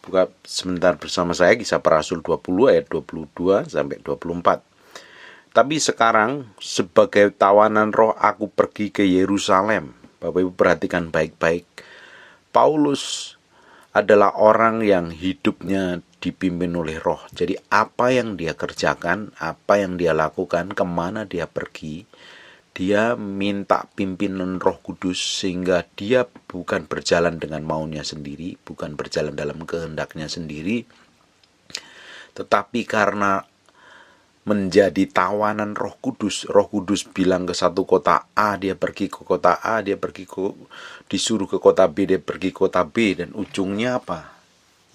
Buka sebentar bersama saya Kisah Para Rasul 20 ayat 22 sampai 24. Tapi sekarang sebagai tawanan roh aku pergi ke Yerusalem. Bapak Ibu perhatikan baik-baik. Paulus adalah orang yang hidupnya dipimpin oleh roh. Jadi apa yang dia kerjakan, apa yang dia lakukan, kemana dia pergi, dia minta pimpinan Roh Kudus sehingga dia bukan berjalan dengan maunya sendiri, bukan berjalan dalam kehendaknya sendiri, tetapi karena menjadi tawanan Roh Kudus. Roh Kudus bilang ke satu kota A, dia pergi ke kota A, disuruh ke kota B, dia pergi ke kota B, dan ujungnya apa?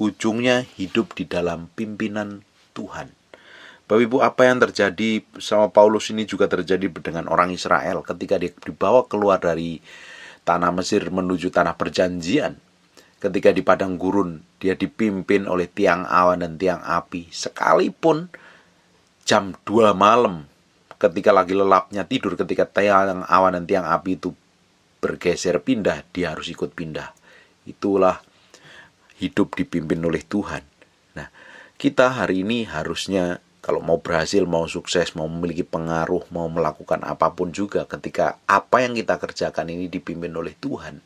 Ujungnya hidup di dalam pimpinan Tuhan. Bapak Ibu, apa yang terjadi sama Paulus ini juga terjadi dengan orang Israel ketika dia dibawa keluar dari tanah Mesir menuju tanah perjanjian. Ketika di padang gurun, dia dipimpin oleh tiang awan dan tiang api. Sekalipun jam 2 malam, ketika lagi lelapnya tidur, ketika tiang awan dan tiang api itu bergeser pindah, dia harus ikut pindah. Itulah hidup dipimpin oleh Tuhan. Nah, kita hari ini harusnya kalau mau berhasil, mau sukses, mau memiliki pengaruh, mau melakukan apapun juga, ketika apa yang kita kerjakan ini dipimpin oleh Tuhan,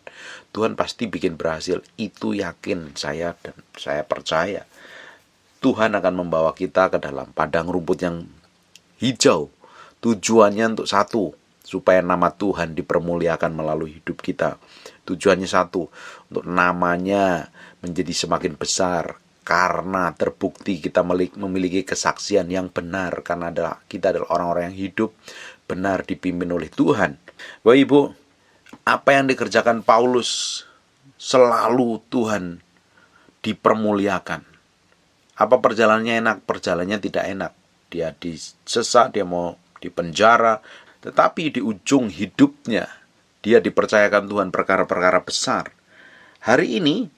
Tuhan pasti bikin berhasil. Itu yakin saya dan saya percaya. Tuhan akan membawa kita ke dalam padang rumput yang hijau. Tujuannya untuk satu, supaya nama Tuhan dipermuliakan melalui hidup kita. Tujuannya satu, untuk namanya menjadi semakin besar, karena terbukti kita memiliki kesaksian yang benar, karena kita adalah orang-orang yang hidup benar dipimpin oleh Tuhan. Bapak Ibu, apa yang dikerjakan Paulus selalu Tuhan dipermuliakan. Apa perjalanannya enak? Perjalanannya tidak enak. Dia disesat, dia mau dipenjara, tetapi di ujung hidupnya dia dipercayakan Tuhan perkara-perkara besar. Hari ini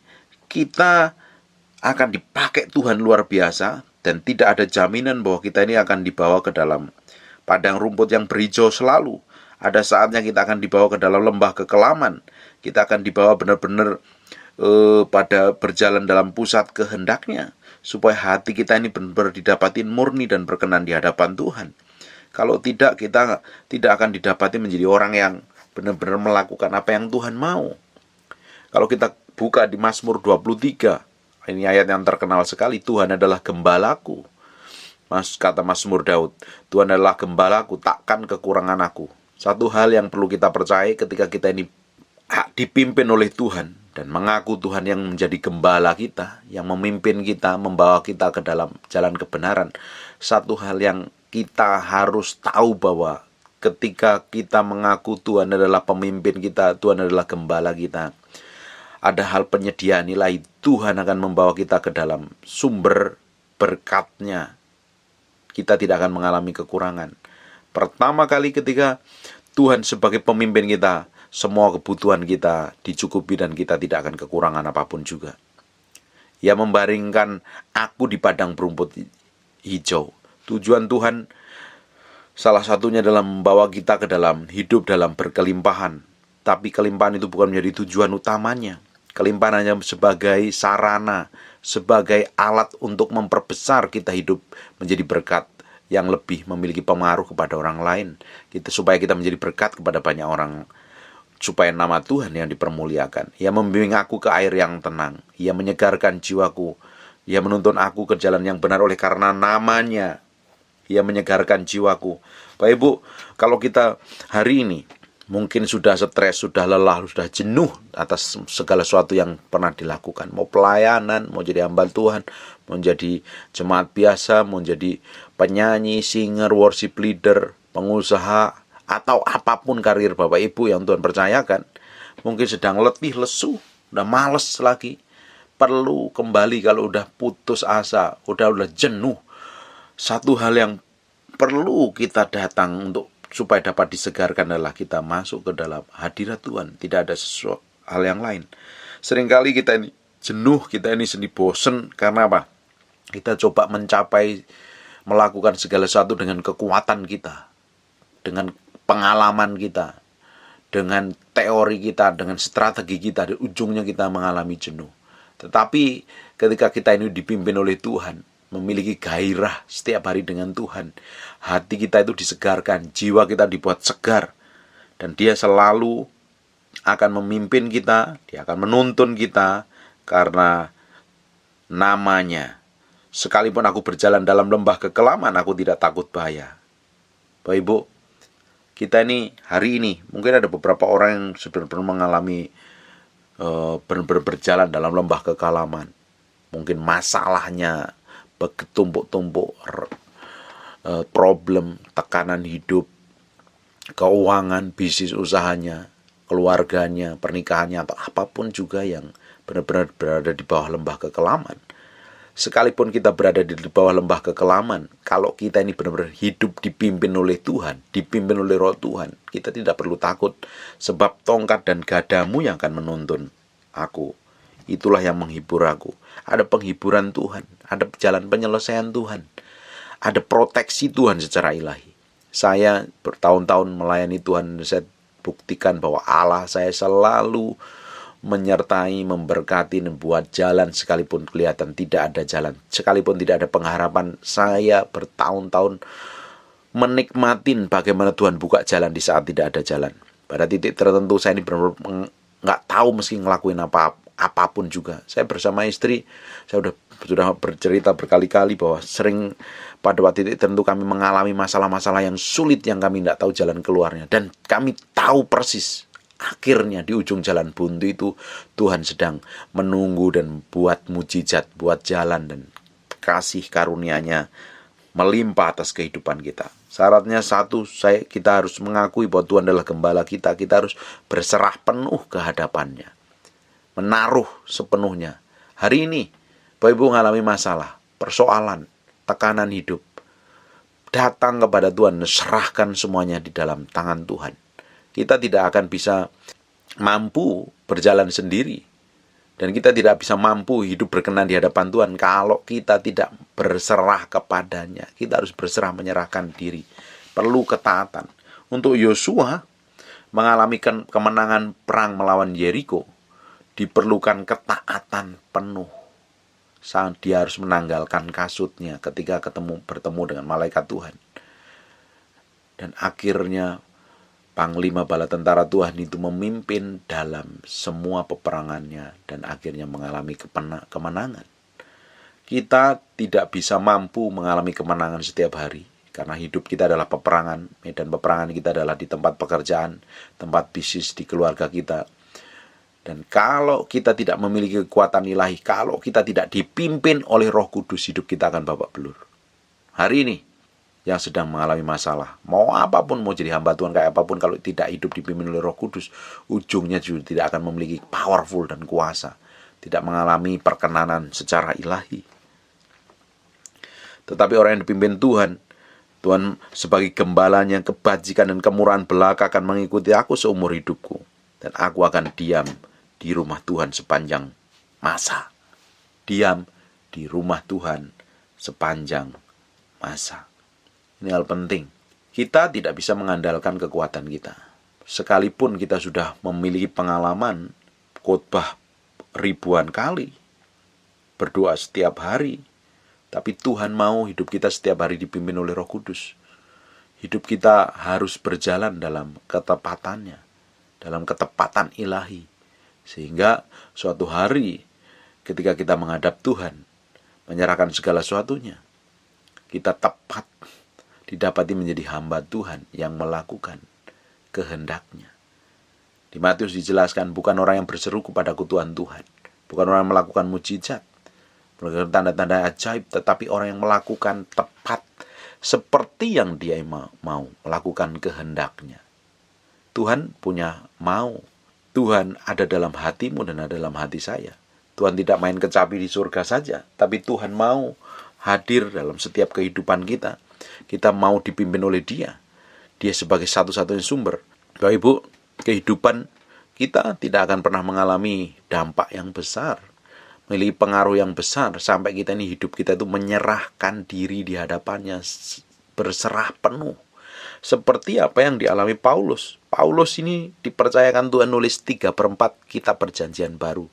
kita akan dipakai Tuhan luar biasa, dan tidak ada jaminan bahwa kita ini akan dibawa ke dalam padang rumput yang berhijau selalu. Ada saatnya kita akan dibawa ke dalam lembah kekelaman. Kita akan dibawa benar-benar pada berjalan dalam pusat kehendaknya, supaya hati kita ini benar-benar didapatin murni dan berkenan di hadapan Tuhan. Kalau tidak, kita tidak akan didapati menjadi orang yang benar-benar melakukan apa yang Tuhan mau. Kalau kita buka di Mazmur 23, ini ayat yang terkenal sekali, Tuhan adalah gembalaku. Kata Mazmur Daud, Tuhan adalah gembalaku, takkan kekurangan aku. Satu hal yang perlu kita percaya ketika kita ini dipimpin oleh Tuhan dan mengaku Tuhan yang menjadi gembala kita, yang memimpin kita, membawa kita ke dalam jalan kebenaran. Satu hal yang kita harus tahu bahwa ketika kita mengaku Tuhan adalah pemimpin kita, Tuhan adalah gembala kita, ada hal penyediaan nilai. Tuhan akan membawa kita ke dalam sumber berkat-Nya. Kita tidak akan mengalami kekurangan. Pertama kali ketika Tuhan sebagai pemimpin kita, semua kebutuhan kita dicukupi dan kita tidak akan kekurangan apapun juga. Ia membaringkan aku di padang berumput hijau. Tujuan Tuhan salah satunya adalah membawa kita ke dalam hidup dalam berkelimpahan. Tapi kelimpahan itu bukan menjadi tujuan utamanya. Kelimpahan hanya sebagai sarana, sebagai alat untuk memperbesar kita hidup menjadi berkat yang lebih memiliki pengaruh kepada orang lain. Supaya kita menjadi berkat kepada banyak orang, supaya nama Tuhan yang dipermuliakan. Ia membimbing aku ke air yang tenang. Ia menyegarkan jiwaku. Ia menuntun aku ke jalan yang benar oleh karena namanya. Ia menyegarkan jiwaku. Bapak Ibu, kalau kita hari ini mungkin sudah stres, sudah lelah, sudah jenuh atas segala sesuatu yang pernah dilakukan. Mau pelayanan, mau jadi hamba Tuhan, mau jadi jemaat biasa, mau jadi penyanyi, singer, worship leader, pengusaha, atau apapun karir Bapak Ibu yang Tuhan percayakan. Mungkin sedang letih, lesu, udah males lagi. Perlu kembali kalau udah putus asa, udah jenuh. Satu hal yang perlu kita datang untuk supaya dapat disegarkan adalah kita masuk ke dalam hadirat Tuhan. Tidak ada sesuatu hal yang lain. Seringkali kita ini jenuh, kita ini sendiri bosen. Karena apa? Kita coba melakukan segala sesuatu dengan kekuatan kita, dengan pengalaman kita, dengan teori kita, dengan strategi kita. Di ujungnya kita mengalami jenuh. Tetapi ketika kita ini dipimpin oleh Tuhan, memiliki gairah setiap hari dengan Tuhan, hati kita itu disegarkan, jiwa kita dibuat segar, dan Dia selalu akan memimpin kita, Dia akan menuntun kita karena namanya. Sekalipun aku berjalan dalam lembah kekelaman, aku tidak takut bahaya. Bapak Ibu, kita ini hari ini mungkin ada beberapa orang yang sudah pernah mengalami berjalan dalam lembah kekelaman. Mungkin masalahnya bertumpuk-tumpuk, problem, tekanan hidup, keuangan, bisnis usahanya, keluarganya, pernikahannya, atau apapun juga yang benar-benar berada di bawah lembah kekelaman. Sekalipun kita berada di bawah lembah kekelaman, kalau kita ini benar-benar hidup dipimpin oleh Tuhan, dipimpin oleh Roh Tuhan, kita tidak perlu takut, sebab tongkat dan gadamu yang akan menuntun aku. Itulah yang menghibur aku. Ada penghiburan Tuhan, ada jalan penyelesaian Tuhan, ada proteksi Tuhan secara ilahi. Saya bertahun-tahun melayani Tuhan, saya buktikan bahwa Allah saya selalu menyertai, memberkati, membuat jalan sekalipun kelihatan tidak ada jalan, sekalipun tidak ada pengharapan. Saya bertahun-tahun menikmatin bagaimana Tuhan buka jalan di saat tidak ada jalan. Pada titik tertentu saya ini benar-benar nggak tahu meski ngelakuin apapun juga. Saya bersama istri, saya sudah bercerita berkali-kali bahwa sering pada waktu titik tertentu kami mengalami masalah-masalah yang sulit yang kami tidak tahu jalan keluarnya, dan kami tahu persis akhirnya di ujung jalan buntu itu Tuhan sedang menunggu dan buat mujizat, buat jalan, dan kasih karunia-Nya melimpah atas kehidupan kita. Syaratnya satu, kita harus mengakui bahwa Tuhan adalah gembala kita. Kita harus berserah penuh ke hadapannya, menaruh sepenuhnya. Hari ini Bapak Ibu mengalami masalah, persoalan, tekanan hidup, datang kepada Tuhan, serahkan semuanya di dalam tangan Tuhan. Kita tidak akan bisa mampu berjalan sendiri, dan kita tidak bisa mampu hidup berkenan di hadapan Tuhan kalau kita tidak berserah kepadanya. Kita harus berserah, menyerahkan diri. Perlu ketaatan. Untuk Yosua mengalami kemenangan perang melawan Yeriko, diperlukan ketaatan penuh. Dia harus menanggalkan kasutnya ketika bertemu dengan malaikat Tuhan. Dan akhirnya Panglima bala tentara Tuhan itu memimpin dalam semua peperangannya dan akhirnya mengalami kemenangan. Kita tidak bisa mampu mengalami kemenangan setiap hari, karena hidup kita adalah peperangan. Medan peperangan kita adalah di tempat pekerjaan, tempat bisnis, di keluarga kita. Dan kalau kita tidak memiliki kekuatan ilahi, kalau kita tidak dipimpin oleh Roh Kudus, hidup kita akan babak belur. Hari ini yang sedang mengalami masalah, mau apapun, mau jadi hamba Tuhan kayak apapun, kalau tidak hidup dipimpin oleh Roh Kudus, ujungnya juga tidak akan memiliki powerful dan kuasa, tidak mengalami perkenanan secara ilahi. Tetapi orang yang dipimpin Tuhan sebagai gembalanya, kebajikan dan kemurahan belaka akan mengikuti aku seumur hidupku, dan aku akan diam di rumah Tuhan sepanjang masa. Diam di rumah Tuhan sepanjang masa. Ini hal penting. Kita tidak bisa mengandalkan kekuatan kita. Sekalipun kita sudah memiliki pengalaman khotbah ribuan kali, berdoa setiap hari, tapi Tuhan mau hidup kita setiap hari dipimpin oleh Roh Kudus. Hidup kita harus berjalan dalam ketepatannya, dalam ketepatan ilahi, sehingga suatu hari ketika kita menghadap Tuhan, menyerahkan segala sesuatunya, kita tepat didapati menjadi hamba Tuhan yang melakukan kehendaknya. Di Matius dijelaskan, bukan orang yang berseru kepadaku Tuhan, Tuhan, bukan orang yang melakukan mujizat, melakukan tanda-tanda ajaib, tetapi orang yang melakukan tepat seperti yang dia mau, melakukan kehendaknya. Tuhan punya mau. Tuhan ada dalam hatimu dan ada dalam hati saya. Tuhan tidak main kecapi di surga saja, tapi Tuhan mau hadir dalam setiap kehidupan kita. Kita mau dipimpin oleh Dia. Dia sebagai satu-satunya sumber. Bapak Ibu, kehidupan kita tidak akan pernah mengalami dampak yang besar, memiliki pengaruh yang besar, sampai kita ini hidup kita itu menyerahkan diri di hadapannya, berserah penuh. Seperti apa yang dialami Paulus. Paulus ini dipercayakan Tuhan nulis 3/4 kitab perjanjian baru.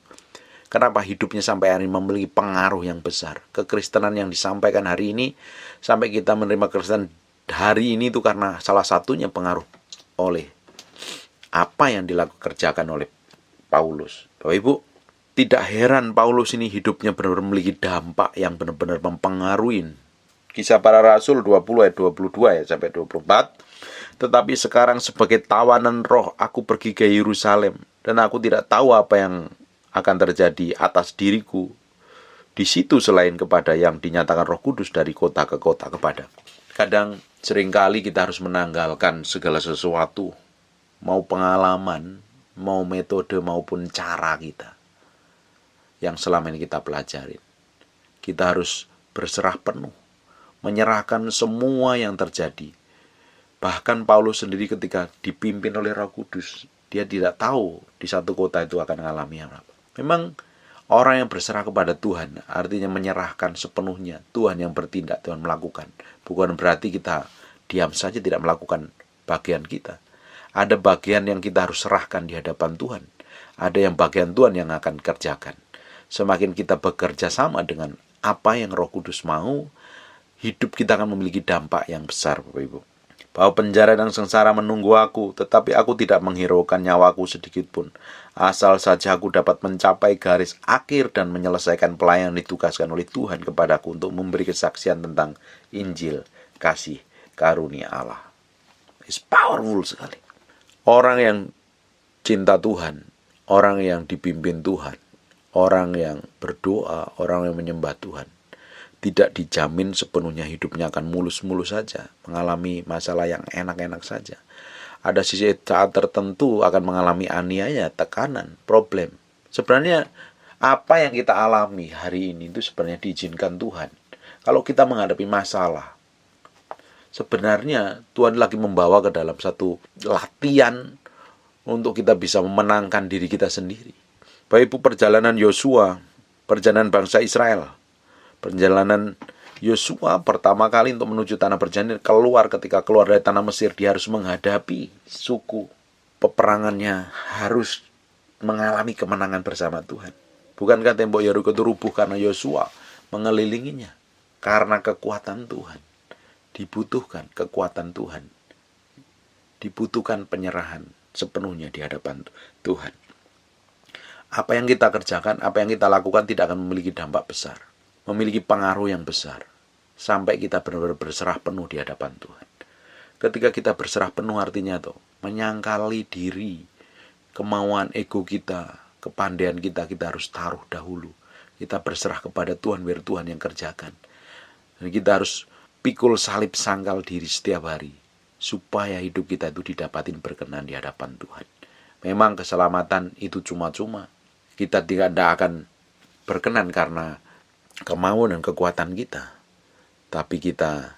Kenapa hidupnya sampai hari ini memiliki pengaruh yang besar? Kekristenan yang disampaikan hari ini, sampai kita menerima kekristenan hari ini itu karena salah satunya pengaruh oleh apa yang dikerjakan oleh Paulus. Bapak Ibu, tidak heran Paulus ini hidupnya benar-benar memiliki dampak yang benar-benar mempengaruhi. Kisah Para Rasul 20 ayat 22 ya sampai 24. Tetapi sekarang sebagai tawanan roh aku pergi ke Yerusalem, dan aku tidak tahu apa yang akan terjadi atas diriku di situ selain kepada yang dinyatakan Roh Kudus dari kota ke kota kepada. Kadang seringkali kita harus menanggalkan segala sesuatu, mau pengalaman, mau metode maupun cara kita yang selama ini kita pelajari. Kita harus berserah penuh, menyerahkan semua yang terjadi. Bahkan Paulus sendiri ketika dipimpin oleh Roh Kudus, dia tidak tahu di satu kota itu akan mengalami apa. Memang orang yang berserah kepada Tuhan artinya menyerahkan sepenuhnya. Tuhan yang bertindak, Tuhan melakukan. Bukan berarti kita diam saja tidak melakukan bagian kita. Ada bagian yang kita harus serahkan di hadapan Tuhan. Ada yang bagian Tuhan yang akan kerjakan. Semakin kita bekerja sama dengan apa yang Roh Kudus mau, hidup kita akan memiliki dampak yang besar, Bapak Ibu. Bahwa penjara dan sengsara menunggu aku, tetapi aku tidak menghiraukan nyawaku sedikit pun. Asal saja aku dapat mencapai garis akhir dan menyelesaikan pelayanan ditugaskan oleh Tuhan kepadaku untuk memberi kesaksian tentang Injil, kasih, karunia Allah. It's powerful sekali. Orang yang cinta Tuhan, orang yang dipimpin Tuhan, orang yang berdoa, orang yang menyembah Tuhan, tidak dijamin sepenuhnya hidupnya akan mulus-mulus saja, mengalami masalah yang enak-enak saja. Ada sisi saat tertentu akan mengalami aniaya, tekanan, problem. Sebenarnya apa yang kita alami hari ini itu sebenarnya diizinkan Tuhan. Kalau kita menghadapi masalah, sebenarnya Tuhan lagi membawa ke dalam satu latihan untuk kita bisa memenangkan diri kita sendiri. Baik itu perjalanan Yosua, perjalanan bangsa Israel, perjalanan Yosua pertama kali untuk menuju tanah perjanjian, ketika keluar dari tanah Mesir, dia harus menghadapi suku peperangannya, harus mengalami kemenangan bersama Tuhan. Bukankah tembok Yeriko itu rubuh karena Yosua mengelilinginya? Karena kekuatan Tuhan. Dibutuhkan kekuatan Tuhan. Dibutuhkan penyerahan sepenuhnya di hadapan Tuhan. Apa yang kita kerjakan, apa yang kita lakukan tidak akan memiliki dampak besar, memiliki pengaruh yang besar, sampai kita benar-benar berserah penuh di hadapan Tuhan. Ketika kita berserah penuh artinya menyangkali diri, kemauan ego kita, kepandaian kita harus taruh dahulu. Kita berserah kepada Tuhan, biar Tuhan yang kerjakan. Dan kita harus pikul salib sangkal diri setiap hari, supaya hidup kita itu didapatin berkenan di hadapan Tuhan. Memang keselamatan itu cuma-cuma. Kita tidak akan berkenan karena kemauan dan kekuatan kita. Tapi kita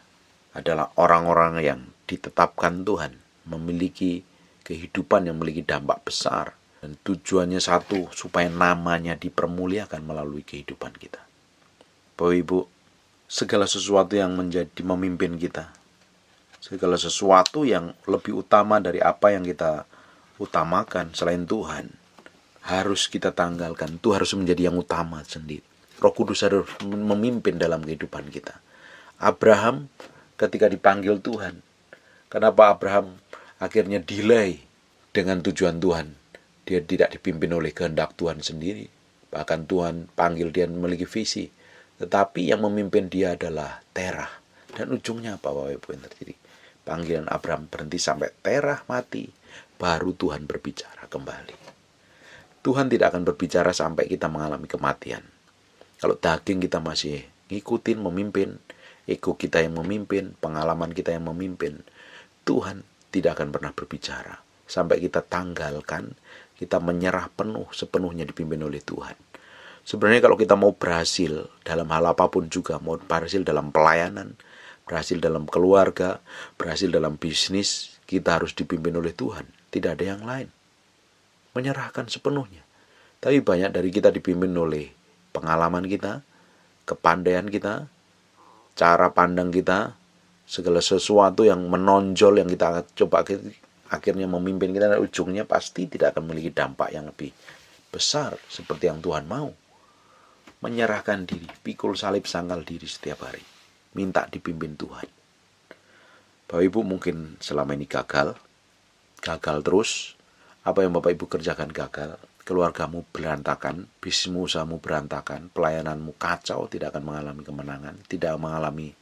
adalah orang-orang yang ditetapkan Tuhan, memiliki kehidupan yang memiliki dampak besar. Dan tujuannya satu, supaya namanya dipermuliakan melalui kehidupan kita. Bapak Ibu, segala sesuatu yang menjadi memimpin kita, segala sesuatu yang lebih utama dari apa yang kita utamakan selain Tuhan, harus kita tanggalkan. Itu harus menjadi yang utama sendiri. Roh Kudus harus memimpin dalam kehidupan kita. Abraham ketika dipanggil Tuhan, kenapa Abraham akhirnya delay dengan tujuan Tuhan? Dia tidak dipimpin oleh kehendak Tuhan sendiri. Bahkan Tuhan panggil dia memiliki visi, tetapi yang memimpin dia adalah Terah. Dan ujungnya apa Bapak Ibu yang terjadi? Panggilan Abraham berhenti sampai Terah mati, baru Tuhan berbicara kembali. Tuhan tidak akan berbicara sampai kita mengalami kematian. Kalau daging kita masih ngikutin, memimpin, ego kita yang memimpin, pengalaman kita yang memimpin, Tuhan tidak akan pernah berbicara sampai kita tanggalkan, kita menyerah penuh, sepenuhnya dipimpin oleh Tuhan. Sebenarnya kalau kita mau berhasil dalam hal apapun juga, mau berhasil dalam pelayanan, berhasil dalam keluarga, berhasil dalam bisnis, kita harus dipimpin oleh Tuhan. Tidak ada yang lain. Menyerahkan sepenuhnya. Tapi banyak dari kita dipimpin oleh pengalaman kita, kepandaian kita, cara pandang kita, segala sesuatu yang menonjol yang kita coba akhirnya memimpin kita, dan ujungnya pasti tidak akan memiliki dampak yang lebih besar seperti yang Tuhan mau. menyerahkan diri, pikul salib sangkal diri setiap hari. Minta dipimpin Tuhan. Bapak Ibu mungkin selama ini gagal terus. Apa yang Bapak Ibu kerjakan gagal. Keluargamu berantakan, bisnismu, usahamu berantakan, pelayananmu kacau, tidak akan mengalami kemenangan, tidak mengalami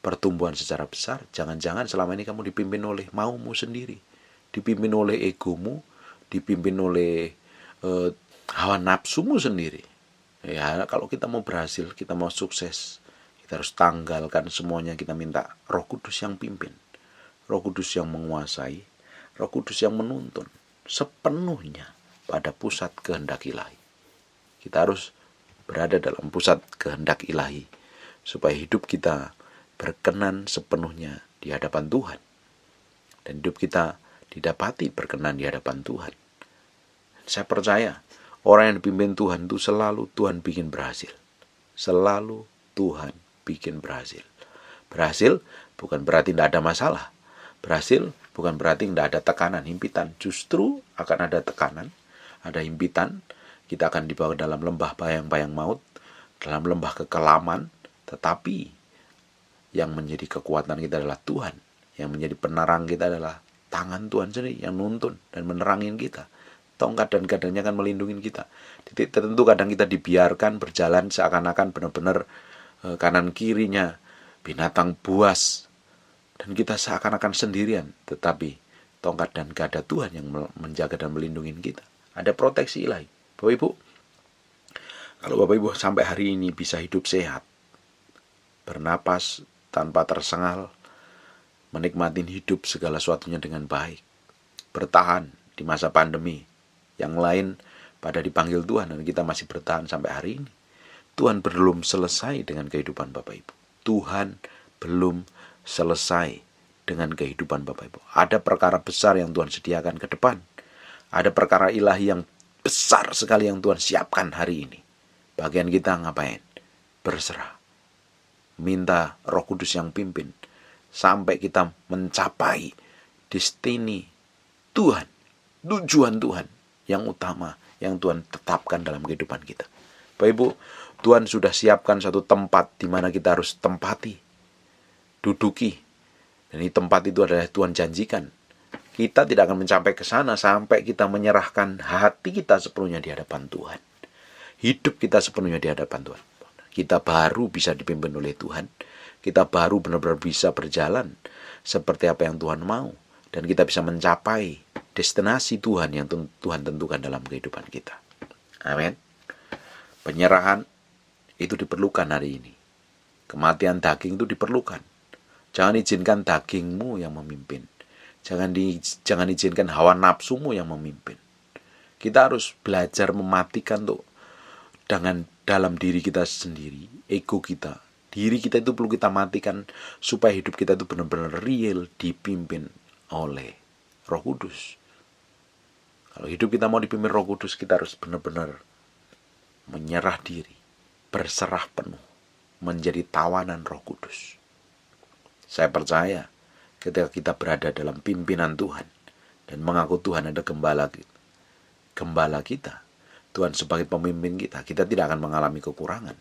pertumbuhan secara besar. Jangan-jangan selama ini kamu dipimpin oleh maumu sendiri, dipimpin oleh egomu, dipimpin oleh hawa nafsumu sendiri. Ya, kalau kita mau berhasil, kita mau sukses, kita harus tanggalkan semuanya. Kita minta Roh Kudus yang pimpin, Roh Kudus yang menguasai, Roh Kudus yang menuntun sepenuhnya pada pusat kehendak ilahi. Kita harus berada dalam pusat kehendak ilahi supaya hidup kita berkenan sepenuhnya di hadapan Tuhan, dan hidup kita didapati berkenan di hadapan Tuhan. Saya percaya orang yang dipimpin Tuhan itu selalu Tuhan bikin berhasil. Selalu Tuhan bikin berhasil. Berhasil bukan berarti tidak ada masalah. Berhasil bukan berarti tidak ada tekanan, himpitan. Justru akan ada tekanan, ada himpitan. Kita akan dibawa dalam lembah bayang-bayang maut, dalam lembah kekelaman. Tetapi yang menjadi kekuatan kita adalah Tuhan. Yang menjadi penerang kita adalah tangan Tuhan sendiri yang nuntun dan menerangin kita. Tongkat dan gadangnya akan melindungi kita. Titik tertentu kadang kita dibiarkan berjalan seakan-akan benar-benar kanan kirinya binatang buas, dan kita seakan-akan sendirian. Tetapi tongkat dan gada Tuhan yang menjaga dan melindungi kita. Ada proteksi ilahi. Bapak Ibu, kalau Bapak Ibu sampai hari ini bisa hidup sehat, bernapas tanpa tersengal, menikmati hidup segala sesuatunya dengan baik, bertahan di masa pandemi, yang lain pada dipanggil Tuhan dan kita masih bertahan sampai hari ini. Tuhan belum selesai dengan kehidupan Bapak Ibu. Tuhan belum selesai dengan kehidupan Bapak Ibu. Ada perkara besar yang Tuhan sediakan ke depan. Ada perkara ilahi yang besar sekali yang Tuhan siapkan hari ini. Bagian kita ngapain? Berserah. Minta Roh Kudus yang pimpin sampai kita mencapai destiny Tuhan, tujuan Tuhan yang utama yang Tuhan tetapkan dalam kehidupan kita. Bapak Ibu, Tuhan sudah siapkan satu tempat di mana kita harus tempati, duduki. Dan ini tempat itu adalah Tuhan janjikan. Kita tidak akan mencapai ke sana sampai kita menyerahkan hati kita sepenuhnya di hadapan Tuhan. Hidup kita sepenuhnya di hadapan Tuhan. Kita baru bisa dipimpin oleh Tuhan. Kita baru benar-benar bisa berjalan seperti apa yang Tuhan mau. Dan kita bisa mencapai destinasi Tuhan yang Tuhan tentukan dalam kehidupan kita. Amin. Penyerahan itu diperlukan hari ini. Kematian daging itu diperlukan. Jangan izinkan dagingmu yang memimpin. Jangan izinkan hawa nafsumu yang memimpin. Kita harus belajar mematikan dengan dalam diri kita sendiri, ego kita. Diri kita itu perlu kita matikan supaya hidup kita itu benar-benar real dipimpin oleh Roh Kudus. Kalau hidup kita mau dipimpin Roh Kudus, kita harus benar-benar menyerah diri, berserah penuh, menjadi tawanan Roh Kudus. Saya percaya ketika kita berada dalam pimpinan Tuhan dan mengaku Tuhan ada gembala kita, Tuhan sebagai pemimpin kita, kita tidak akan mengalami kekurangan.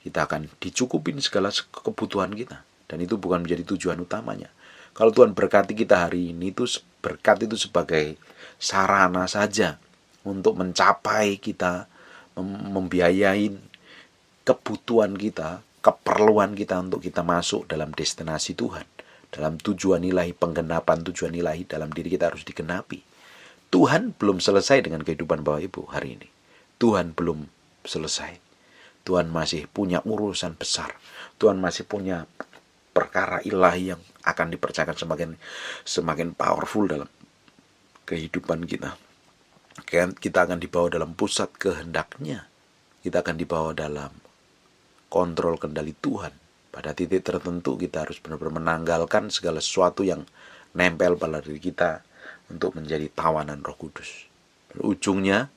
Kita akan dicukupin segala kebutuhan kita, dan itu bukan menjadi tujuan utamanya. Kalau Tuhan berkati kita hari ini, itu berkat itu sebagai sarana saja untuk mencapai kita, membiayai kebutuhan kita, keperluan kita untuk kita masuk dalam destinasi Tuhan, dalam tujuan ilahi, penggenapan tujuan ilahi dalam diri kita harus digenapi. Tuhan belum selesai dengan kehidupan Bapak Ibu hari ini. Tuhan belum selesai. Tuhan masih punya urusan besar. Tuhan masih punya perkara ilahi yang akan dipercayakan semakin powerful dalam kehidupan kita. Kita akan dibawa dalam pusat kehendaknya. Kita akan dibawa dalam kontrol kendali Tuhan. Pada titik tertentu kita harus benar-benar menanggalkan segala sesuatu yang nempel pada diri kita untuk menjadi tawanan Roh Kudus. Ujungnya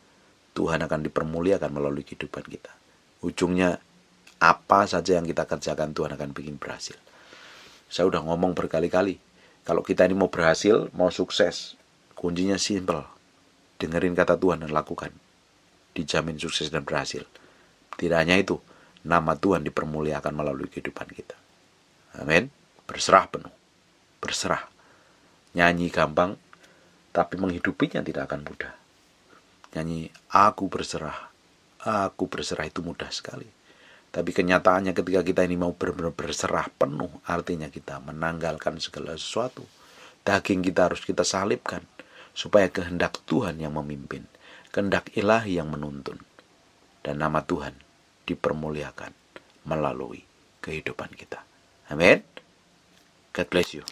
Tuhan akan dipermuliakan melalui kehidupan kita. Ujungnya apa saja yang kita kerjakan Tuhan akan bikin berhasil. Saya udah ngomong berkali-kali, kalau kita ini mau berhasil, mau sukses, kuncinya simple. Dengerin kata Tuhan dan lakukan. Dijamin sukses dan berhasil. Tidak hanya itu, nama Tuhan dipermuliakan melalui kehidupan kita. Amin. Berserah penuh. Berserah. Nyanyi gampang, tapi menghidupinya tidak akan mudah. Nyanyi aku berserah itu mudah sekali. Tapi kenyataannya ketika kita ini mau benar-benar berserah penuh, artinya kita menanggalkan segala sesuatu. Daging kita harus kita salibkan, supaya kehendak Tuhan yang memimpin, kehendak ilahi yang menuntun, dan nama Tuhan dipermuliakan melalui kehidupan kita. Amin. God bless you.